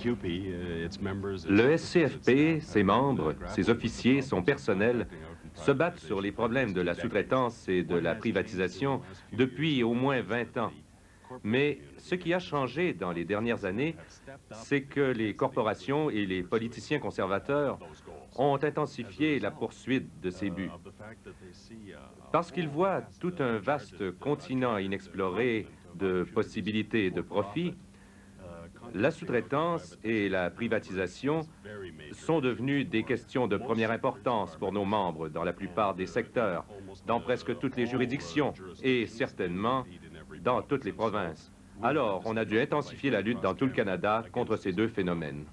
Le SCFP, ses membres, ses officiers, son personnel se battent sur les problèmes de la sous-traitance et de la privatisation depuis au moins 20 ans. Mais ce qui a changé dans les dernières années, c'est que les corporations et les politiciens conservateurs ont intensifié la poursuite de ces buts. Parce qu'ils voient tout un vaste continent inexploré de possibilités et de profits, la sous-traitance et la privatisation sont devenues des questions de première importance pour nos membres dans la plupart des secteurs, dans presque toutes les juridictions et certainement dans toutes les provinces. Alors, on a dû intensifier la lutte dans tout le Canada contre ces deux phénomènes.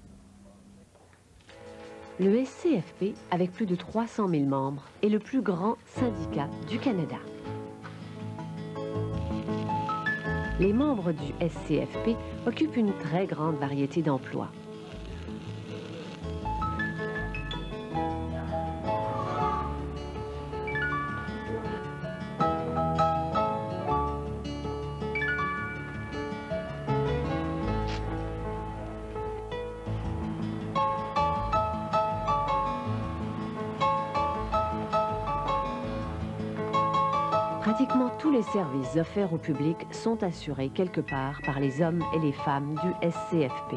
Le SCFP, avec plus de 300 000 membres, est le plus grand syndicat du Canada. Les membres du SCFP occupent une très grande variété d'emplois. Pratiquement tous les services offerts au public sont assurés quelque part par les hommes et les femmes du SCFP.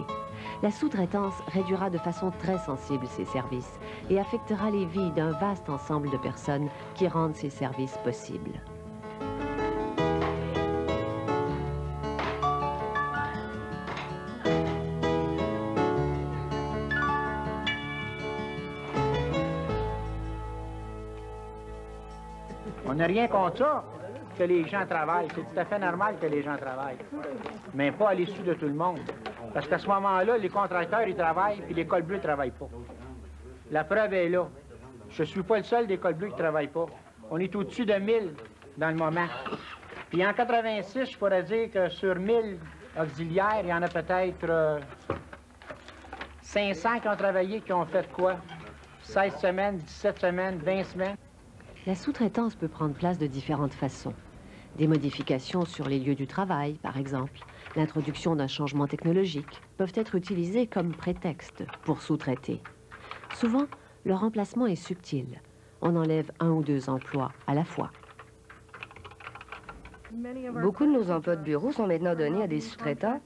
La sous-traitance réduira de façon très sensible ces services et affectera les vies d'un vaste ensemble de personnes qui rendent ces services possibles. On n'a rien contre ça, que les gens travaillent. C'est tout à fait normal que les gens travaillent. Mais pas à l'issue de tout le monde. Parce qu'à ce moment-là, les contracteurs, ils travaillent, puis les cols bleus ne travaillent pas. La preuve est là. Je ne suis pas le seul des cols bleus qui ne travaillent pas. On est au-dessus de 1000 dans le moment. Puis en 86, je pourrais dire que sur 1000 auxiliaires, il y en a peut-être 500 qui ont travaillé, qui ont fait quoi? 16 semaines, 17 semaines, 20 semaines. La sous-traitance peut prendre place de différentes façons. Des modifications sur les lieux du travail, par exemple, l'introduction d'un changement technologique, peuvent être utilisées comme prétexte pour sous-traiter. Souvent, le remplacement est subtil. On enlève 1 ou 2 emplois à la fois. Beaucoup de nos emplois de bureau sont maintenant donnés à des sous-traitants.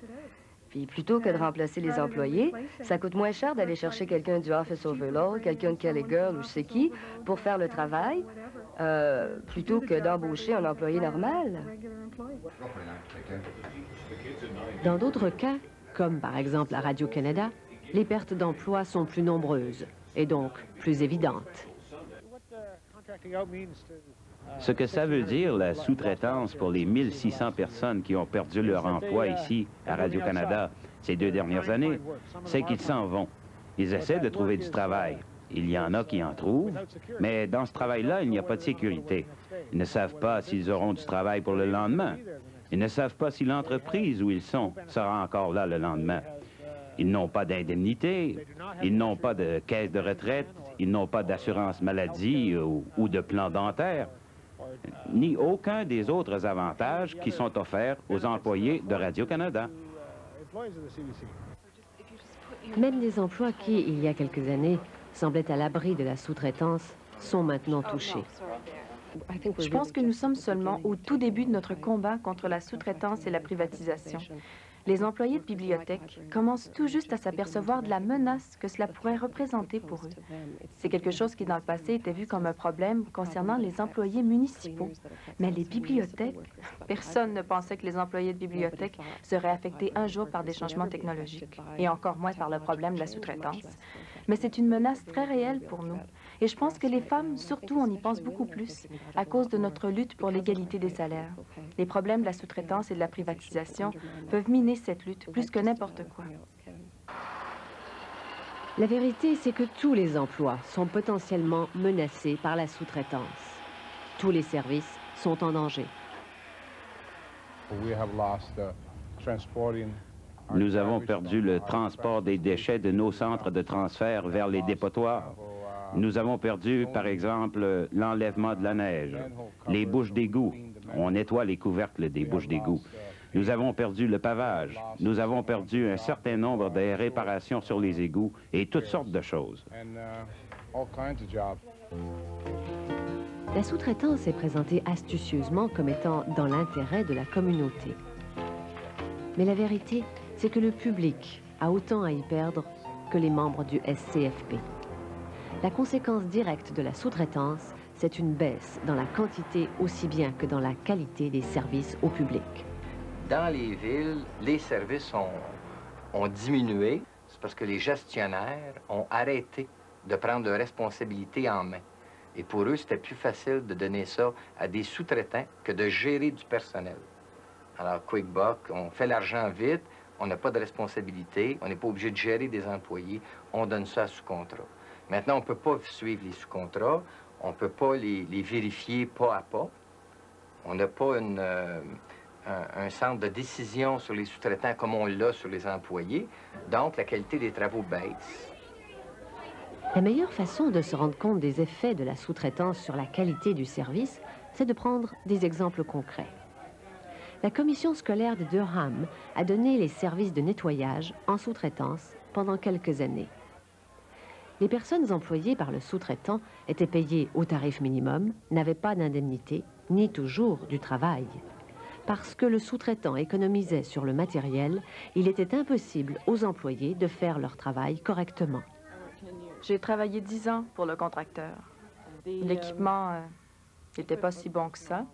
Puis plutôt que de remplacer les employés, ça coûte moins cher d'aller chercher quelqu'un du Office Overload, quelqu'un de Kelly Girl ou je sais qui, pour faire le travail, plutôt que d'embaucher un employé normal. Dans d'autres cas, comme par exemple à Radio-Canada, les pertes d'emplois sont plus nombreuses et donc plus évidentes. Ce que ça veut dire, la sous-traitance pour les 1600 personnes qui ont perdu leur emploi ici, à Radio-Canada, ces 2 dernières années, c'est qu'ils s'en vont. Ils essaient de trouver du travail. Il y en a qui en trouvent, mais dans ce travail-là, il n'y a pas de sécurité. Ils ne savent pas s'ils auront du travail pour le lendemain. Ils ne savent pas si l'entreprise où ils sont sera encore là le lendemain. Ils n'ont pas d'indemnité, ils n'ont pas de caisse de retraite, ils n'ont pas d'assurance maladie ou de plan dentaire, ni aucun des autres avantages qui sont offerts aux employés de Radio-Canada. Même des emplois qui, il y a quelques années, semblaient à l'abri de la sous-traitance, sont maintenant touchés. Je pense que nous sommes seulement au tout début de notre combat contre la sous-traitance et la privatisation. Les employés de bibliothèques commencent tout juste à s'apercevoir de la menace que cela pourrait représenter pour eux. C'est quelque chose qui, dans le passé, était vu comme un problème concernant les employés municipaux. Mais les bibliothèques, personne ne pensait que les employés de bibliothèques seraient affectés un jour par des changements technologiques, et encore moins par le problème de la sous-traitance. Mais c'est une menace très réelle pour nous. Et je pense que les femmes, surtout, on y pense beaucoup plus, à cause de notre lutte pour l'égalité des salaires. Les problèmes de la sous-traitance et de la privatisation peuvent miner cette lutte plus que n'importe quoi. La vérité, c'est que tous les emplois sont potentiellement menacés par la sous-traitance. Tous les services sont en danger. Nous avons perdu le transport des déchets de nos centres de transfert vers les dépotoirs. Nous avons perdu, par exemple, l'enlèvement de la neige, les bouches d'égout. On nettoie les couvercles des bouches d'égout. Nous avons perdu le pavage. Nous avons perdu un certain nombre de réparations sur les égouts et toutes sortes de choses. La sous-traitance est présentée astucieusement comme étant dans l'intérêt de la communauté. Mais la vérité, c'est que le public a autant à y perdre que les membres du SCFP. La conséquence directe de la sous-traitance, c'est une baisse dans la quantité aussi bien que dans la qualité des services au public. Dans les villes, les services ont diminué. C'est parce que les gestionnaires ont arrêté de prendre leurs responsabilités en main. Et pour eux, c'était plus facile de donner ça à des sous-traitants que de gérer du personnel. Alors, QuickBuck, on fait l'argent vite, on n'a pas de responsabilité, on n'est pas obligé de gérer des employés, on donne ça à sous-contrat. Maintenant, on ne peut pas suivre les sous-contrats, on ne peut pas les vérifier pas à pas. On n'a pas un centre de décision sur les sous-traitants comme on l'a sur les employés. Donc, la qualité des travaux baisse. La meilleure façon de se rendre compte des effets de la sous-traitance sur la qualité du service, c'est de prendre des exemples concrets. La commission scolaire de Durham a donné les services de nettoyage en sous-traitance pendant quelques années. Les personnes employées par le sous-traitant étaient payées au tarif minimum, n'avaient pas d'indemnité, ni toujours du travail. Parce que le sous-traitant économisait sur le matériel, il était impossible aux employés de faire leur travail correctement. J'ai travaillé 10 ans pour le contracteur. L'équipement n'était pas si bon que ça.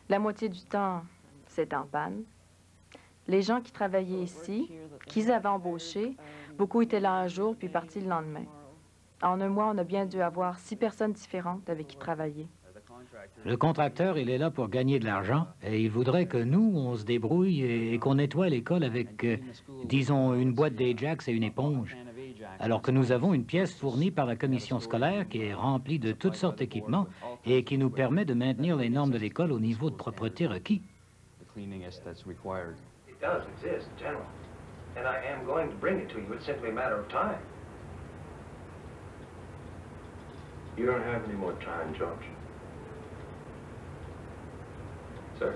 La moitié du temps, c'est en panne. Les gens qui travaillaient ici, qu'ils avaient embauchés, beaucoup étaient là un jour puis partis le lendemain. En un mois, on a bien dû avoir 6 personnes différentes avec qui travailler. Le contracteur, il est là pour gagner de l'argent et il voudrait que nous, on se débrouille et qu'on nettoie l'école avec, disons, une boîte d'Ajax et une éponge. Alors que nous avons une pièce fournie par la commission scolaire qui est remplie de toutes sortes d'équipements et qui nous permet de maintenir les normes de l'école au niveau de propreté requis. It does exist, General, and I am going to bring it to you. It's simply a matter of time. You don't have any more time, George. Sir.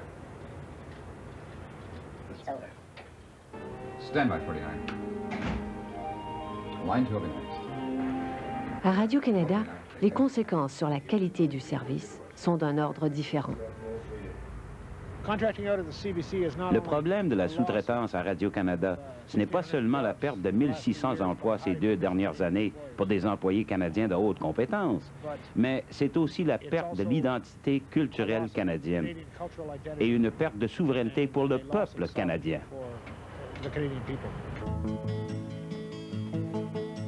Stand by 49. Line 2 next. À Radio-Canada, les conséquences sur la qualité du service sont d'un ordre différent. Le problème de la sous-traitance à Radio-Canada, ce n'est pas seulement la perte de 1600 emplois ces 2 dernières années pour des employés canadiens de haute compétence, mais c'est aussi la perte de l'identité culturelle canadienne et une perte de souveraineté pour le peuple canadien.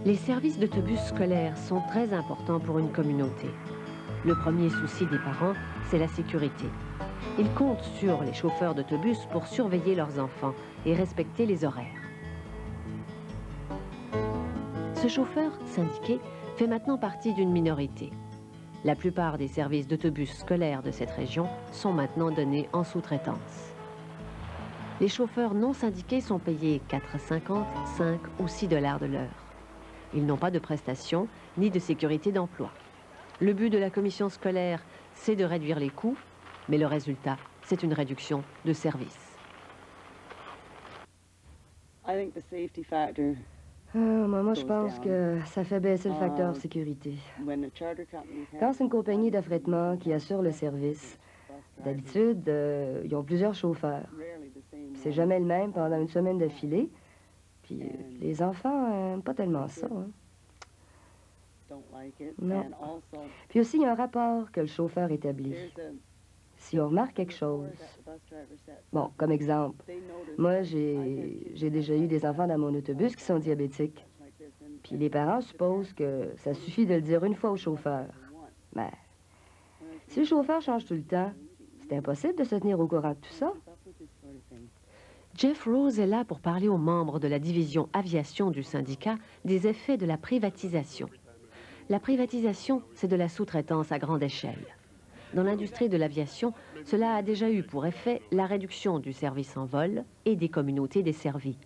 Les services d'autobus scolaires sont très importants pour une communauté. Le premier souci des parents, c'est la sécurité. Ils comptent sur les chauffeurs d'autobus pour surveiller leurs enfants et respecter les horaires. Ce chauffeur syndiqué fait maintenant partie d'une minorité. La plupart des services d'autobus scolaires de cette région sont maintenant donnés en sous-traitance. Les chauffeurs non syndiqués sont payés 4,50, 5 ou 6 $ de l'heure. Ils n'ont pas de prestations ni de sécurité d'emploi. Le but de la commission scolaire, c'est de réduire les coûts, mais le résultat, c'est une réduction de services. Moi, je pense que ça fait baisser le facteur sécurité. Quand c'est une compagnie d'affrètement qui assure le service, d'habitude, ils ont plusieurs chauffeurs. C'est jamais le même pendant une semaine d'affilée. Puis les enfants n'aiment pas tellement ça. Hein. Non. Puis aussi, il y a un rapport que le chauffeur établit. Si on remarque quelque chose, bon, comme exemple, moi, j'ai déjà eu des enfants dans mon autobus qui sont diabétiques. Puis les parents supposent que ça suffit de le dire une fois au chauffeur. Mais si le chauffeur change tout le temps, c'est impossible de se tenir au courant de tout ça. Jeff Rose est là pour parler aux membres de la division aviation du syndicat des effets de la privatisation. La privatisation, c'est de la sous-traitance à grande échelle. Dans l'industrie de l'aviation, cela a déjà eu pour effet la réduction du service en vol et des communautés desservies.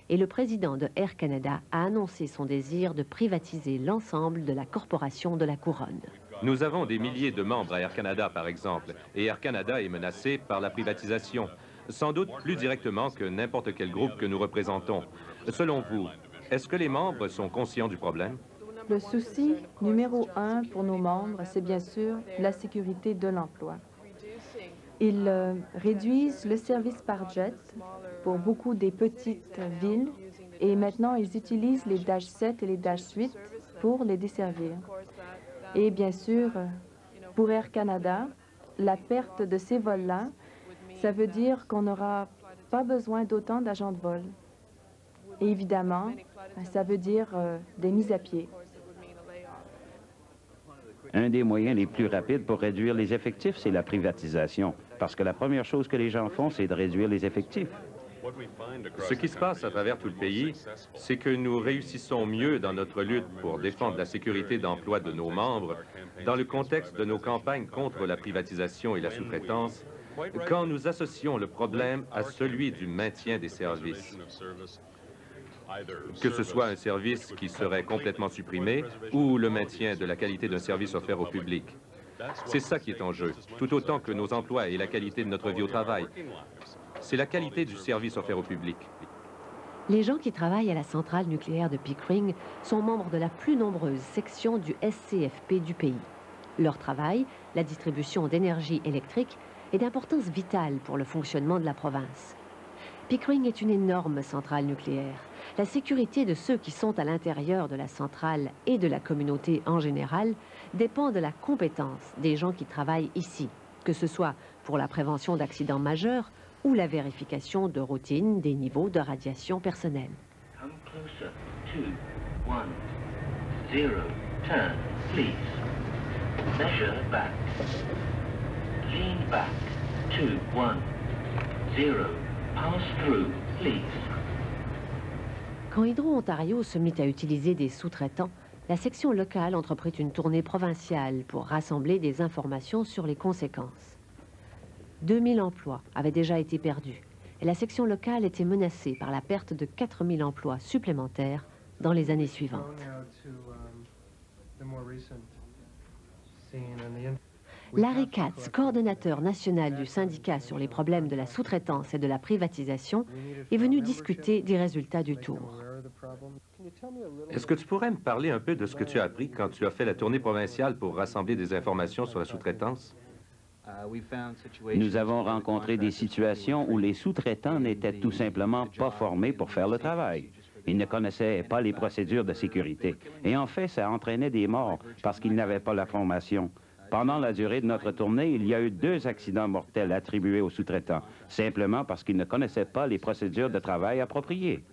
Et le président de Air Canada a annoncé son désir de privatiser l'ensemble de la corporation de la Couronne. Nous avons des milliers de membres à Air Canada, par exemple, et Air Canada est menacé par la privatisation. Sans doute plus directement que n'importe quel groupe que nous représentons. Selon vous, est-ce que les membres sont conscients du problème? Le souci numéro 1 pour nos membres, c'est bien sûr la sécurité de l'emploi. Ils réduisent le service par jet pour beaucoup des petites villes et maintenant ils utilisent les Dash 7 et les Dash 8 pour les desservir. Et bien sûr, pour Air Canada, la perte de ces vols-là, ça veut dire qu'on n'aura pas besoin d'autant d'agents de vol. Et évidemment, ça veut dire des mises à pied. Un des moyens les plus rapides pour réduire les effectifs, c'est la privatisation. Parce que la première chose que les gens font, c'est de réduire les effectifs. Ce qui se passe à travers tout le pays, c'est que nous réussissons mieux dans notre lutte pour défendre la sécurité d'emploi de nos membres dans le contexte de nos campagnes contre la privatisation et la sous-traitance, quand nous associons le problème à celui du maintien des services. Que ce soit un service qui serait complètement supprimé ou le maintien de la qualité d'un service offert au public. C'est ça qui est en jeu, tout autant que nos emplois et la qualité de notre vie au travail. C'est la qualité du service offert au public. Les gens qui travaillent à la centrale nucléaire de Pickering sont membres de la plus nombreuse section du SCFP du pays. Leur travail, la distribution d'énergie électrique, est d'importance vitale pour le fonctionnement de la province. Pickering est une énorme centrale nucléaire. La sécurité de ceux qui sont à l'intérieur de la centrale et de la communauté en général dépend de la compétence des gens qui travaillent ici, que ce soit pour la prévention d'accidents majeurs ou la vérification de routine des niveaux de radiation personnelle. Come closer. 2, 1, 0. Turn, please. Measure back. Lean back. 2, 1, 0. Pass through, please. Quand Hydro-Ontario se mit à utiliser des sous-traitants, la section locale entreprit une tournée provinciale pour rassembler des informations sur les conséquences. 2000 emplois avaient déjà été perdus et la section locale était menacée par la perte de 4000 emplois supplémentaires dans les années suivantes. Larry Katz, coordonnateur national du syndicat sur les problèmes de la sous-traitance et de la privatisation, est venu discuter des résultats du tour. Est-ce que tu pourrais me parler un peu de ce que tu as appris quand tu as fait la tournée provinciale pour rassembler des informations sur la sous-traitance? Nous avons rencontré des situations où les sous-traitants n'étaient tout simplement pas formés pour faire le travail. Ils ne connaissaient pas les procédures de sécurité. Et en fait, ça entraînait des morts parce qu'ils n'avaient pas la formation. Pendant la durée de notre tournée, il y a eu 2 accidents mortels attribués aux sous-traitants, simplement parce qu'ils ne connaissaient pas les procédures de travail appropriées.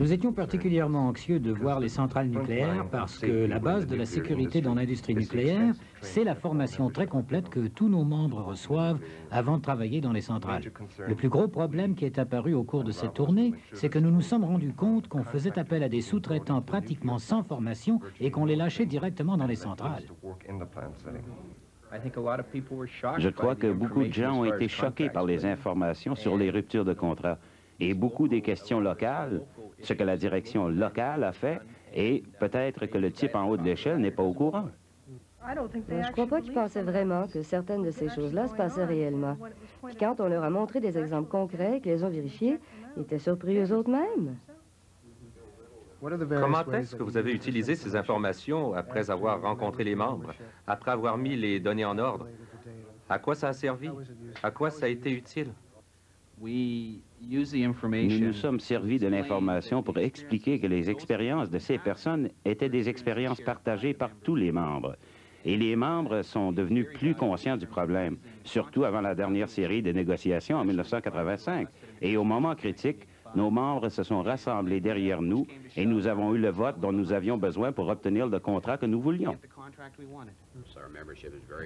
Nous étions particulièrement anxieux de voir les centrales nucléaires parce que la base de la sécurité dans l'industrie nucléaire, c'est la formation très complète que tous nos membres reçoivent avant de travailler dans les centrales. Le plus gros problème qui est apparu au cours de cette tournée, c'est que nous nous sommes rendus compte qu'on faisait appel à des sous-traitants pratiquement sans formation et qu'on les lâchait directement dans les centrales. Je crois que beaucoup de gens ont été choqués par les informations sur les ruptures de contrat. Et beaucoup des questions locales, ce que la direction locale a fait, et peut-être que le type en haut de l'échelle n'est pas au courant. Je ne crois pas qu'ils pensaient vraiment que certaines de ces choses-là se passaient réellement. Puis quand on leur a montré des exemples concrets, qu'ils les ont vérifiés, ils étaient surpris eux autres mêmes. Comment est-ce que vous avez utilisé ces informations après avoir rencontré les membres, après avoir mis les données en ordre? À quoi ça a servi? À quoi ça a été utile? Nous nous sommes servis de l'information pour expliquer que les expériences de ces personnes étaient des expériences partagées par tous les membres. Et les membres sont devenus plus conscients du problème, surtout avant la dernière série de négociations en 1985. Et au moment critique, nos membres se sont rassemblés derrière nous et nous avons eu le vote dont nous avions besoin pour obtenir le contrat que nous voulions.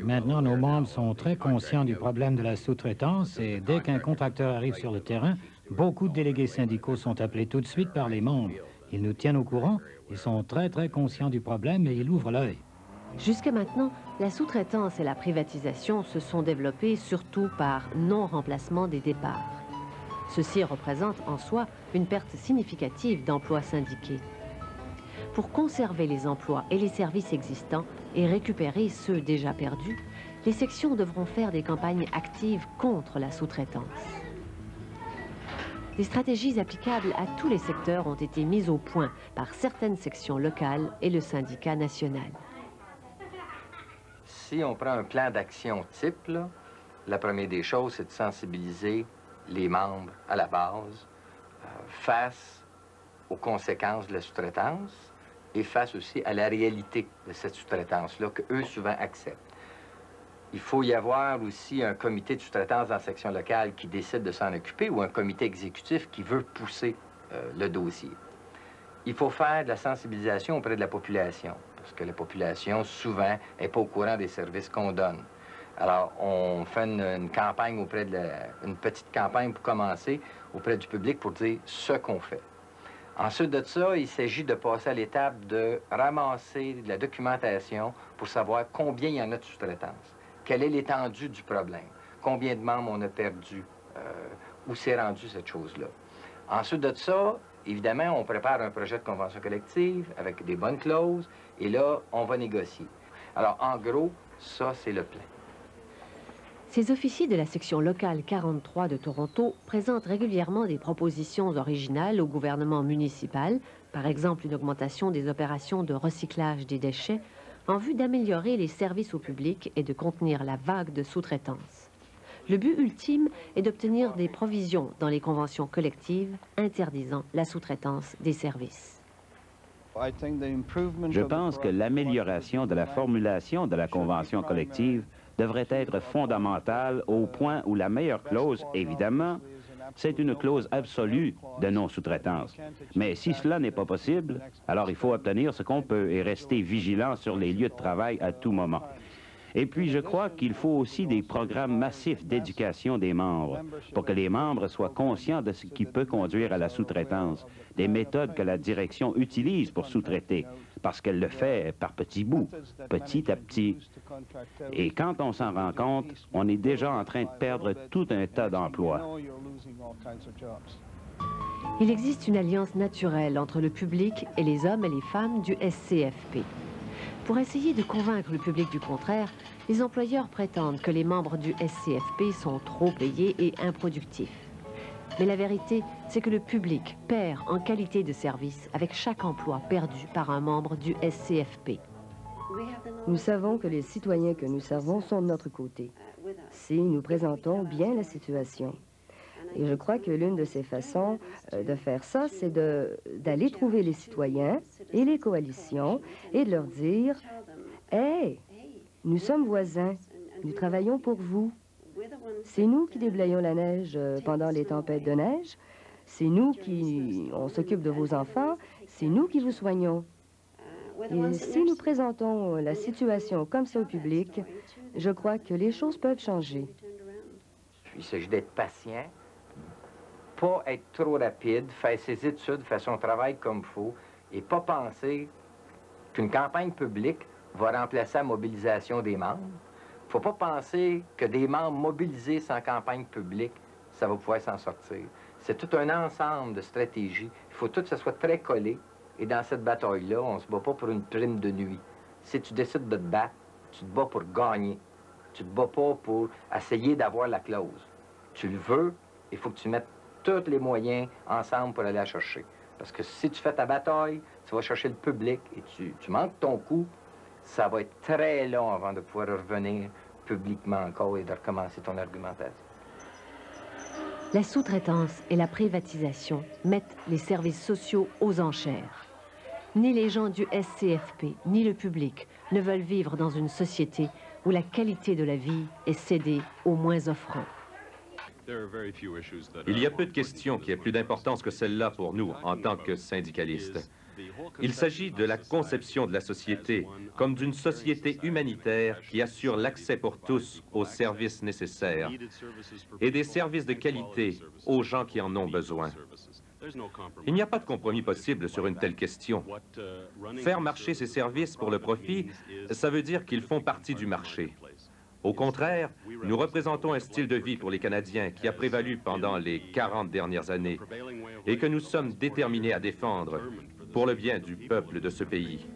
Maintenant, nos membres sont très conscients du problème de la sous-traitance et dès qu'un contracteur arrive sur le terrain, beaucoup de délégués syndicaux sont appelés tout de suite par les membres. Ils nous tiennent au courant, ils sont très conscients du problème et ils ouvrent l'œil. Jusqu'à maintenant, la sous-traitance et la privatisation se sont développées surtout par non-remplacement des départs. Ceci représente en soi une perte significative d'emplois syndiqués. Pour conserver les emplois et les services existants et récupérer ceux déjà perdus, les sections devront faire des campagnes actives contre la sous-traitance. Des stratégies applicables à tous les secteurs ont été mises au point par certaines sections locales et le syndicat national. Si on prend un plan d'action type, là, la première des choses, c'est de sensibiliser les membres à la base face aux conséquences de la sous-traitance et face aussi à la réalité de cette sous-traitance-là qu'eux souvent acceptent. Il faut y avoir aussi un comité de sous-traitance dans la section locale qui décide de s'en occuper ou un comité exécutif qui veut pousser le dossier. Il faut faire de la sensibilisation auprès de la population parce que la population, souvent, n'est pas au courant des services qu'on donne. Alors, on fait une campagne auprès de une petite campagne pour commencer auprès du public pour dire ce qu'on fait. Ensuite de ça, il s'agit de passer à l'étape de ramasser de la documentation pour savoir combien il y en a de sous-traitance. Quelle est l'étendue du problème? Combien de membres on a perdu? Où s'est rendu cette chose-là? Ensuite de ça, évidemment, on prépare un projet de convention collective avec des bonnes clauses et là, on va négocier. Alors, en gros, ça, c'est le plan. Ces officiers de la section locale 43 de Toronto présentent régulièrement des propositions originales au gouvernement municipal, par exemple une augmentation des opérations de recyclage des déchets, en vue d'améliorer les services au public et de contenir la vague de sous-traitance. Le but ultime est d'obtenir des provisions dans les conventions collectives interdisant la sous-traitance des services. Je pense que l'amélioration de la formulation de la convention collective devrait être fondamentale au point où la meilleure clause, évidemment, c'est une clause absolue de non-sous-traitance. Mais si cela n'est pas possible, alors il faut obtenir ce qu'on peut et rester vigilant sur les lieux de travail à tout moment. Et puis, je crois qu'il faut aussi des programmes massifs d'éducation des membres pour que les membres soient conscients de ce qui peut conduire à la sous-traitance, des méthodes que la direction utilise pour sous-traiter, parce qu'elle le fait par petits bouts, petit à petit. Et quand on s'en rend compte, on est déjà en train de perdre tout un tas d'emplois. Il existe une alliance naturelle entre le public et les hommes et les femmes du SCFP. Pour essayer de convaincre le public du contraire, les employeurs prétendent que les membres du SCFP sont trop payés et improductifs. Mais la vérité, c'est que le public perd en qualité de service avec chaque emploi perdu par un membre du SCFP. Nous savons que les citoyens que nous servons sont de notre côté, si nous présentons bien la situation. Et je crois que l'une de ces façons de faire ça, c'est d'aller trouver les citoyens et les coalitions et de leur dire « Hey, nous sommes voisins, nous travaillons pour vous. C'est nous qui déblayons la neige pendant les tempêtes de neige. C'est nous qui s'occupe de vos enfants. C'est nous qui vous soignons. Et si nous présentons la situation comme ça au public, je crois que les choses peuvent changer. » Il s'agit d'être patient, pas être trop rapide, faire ses études, faire son travail comme il faut, et pas penser qu'une campagne publique va remplacer la mobilisation des membres. Il ne faut pas penser que des membres mobilisés sans campagne publique, ça va pouvoir s'en sortir. C'est tout un ensemble de stratégies. Il faut tout que ça soit très collé. Et dans cette bataille-là, on ne se bat pas pour une prime de nuit. Si tu décides de te battre, tu te bats pour gagner. Tu ne te bats pas pour essayer d'avoir la clause. Tu le veux, il faut que tu mettes tous les moyens ensemble pour aller la chercher. Parce que si tu fais ta bataille, tu vas chercher le public et tu manques ton coup, ça va être très long avant de pouvoir revenir publiquement encore et de recommencer ton argumentation. La sous-traitance et la privatisation mettent les services sociaux aux enchères. Ni les gens du SCFP, ni le public ne veulent vivre dans une société où la qualité de la vie est cédée aux moins offrants. Il y a peu de questions qui aient plus d'importance que celle-là pour nous, en tant que syndicalistes. Il s'agit de la conception de la société comme d'une société humanitaire qui assure l'accès pour tous aux services nécessaires et des services de qualité aux gens qui en ont besoin. Il n'y a pas de compromis possible sur une telle question. Faire marcher ces services pour le profit, ça veut dire qu'ils font partie du marché. Au contraire, nous représentons un style de vie pour les Canadiens qui a prévalu pendant les 40 dernières années et que nous sommes déterminés à défendre pour le bien du peuple de ce pays.